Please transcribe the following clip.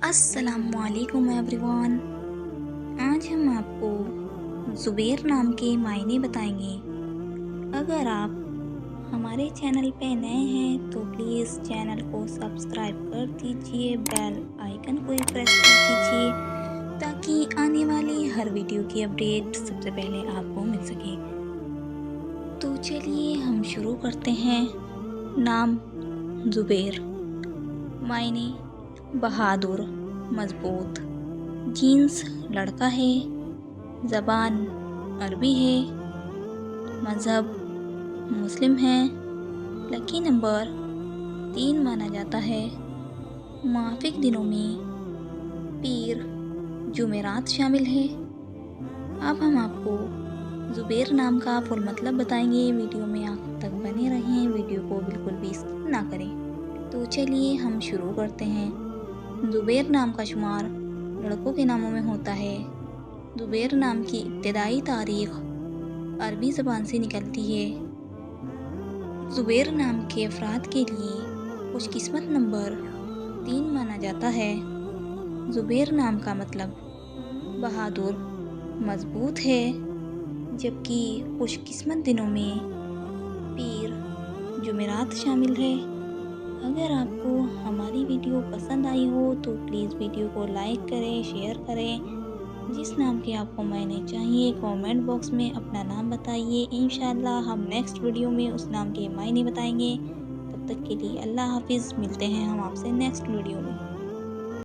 السلام علیکم every one. آج ہم آپ کو زبیر نام کے معنی بتائیں گے۔ اگر آپ ہمارے چینل پہ نئے ہیں تو پلیز چینل کو سبسکرائب کر دیجئے، بیل آئیکن کو بھی پریس کر دیجئے تاکہ آنے والی ہر ویڈیو کی اپڈیٹ سب سے پہلے آپ کو مل سکے۔ تو چلیے ہم شروع کرتے ہیں۔ نام زبیر، معنی بہادر، مضبوط، جنس لڑکا ہے، زبان عربی ہے، مذہب مسلم ہے، لکی نمبر 3 مانا جاتا ہے، موافق دنوں میں پیر جمعرات شامل ہے۔ اب ہم آپ کو زبیر نام کا فل مطلب بتائیں گے، ویڈیو میں آخر تک بنے رہیں، ویڈیو کو بالکل بھی اسکپ نہ کریں۔ تو چلیے ہم شروع کرتے ہیں۔ زبیر نام کا شمار لڑکوں کے ناموں میں ہوتا ہے۔ زبیر نام کی ابتدائی تاریخ عربی زبان سے نکلتی ہے۔ زبیر نام کے افراد کے لیے خوش قسمت نمبر 3 مانا جاتا ہے۔ زبیر نام کا مطلب بہادر، مضبوط ہے، جبکہ خوش قسمت دنوں میں پیر جمعرات شامل ہے۔ اگر آپ کو ہماری ویڈیو پسند آئی ہو تو پلیز ویڈیو کو لائک کریں، شیئر کریں۔ جس نام کے آپ کو معنی چاہیے کامنٹ باکس میں اپنا نام بتائیے، انشاءاللہ ہم نیکسٹ ویڈیو میں اس نام کے معنی بتائیں گے۔ تب تک کے لیے اللہ حافظ، ملتے ہیں ہم آپ سے نیکسٹ ویڈیو میں۔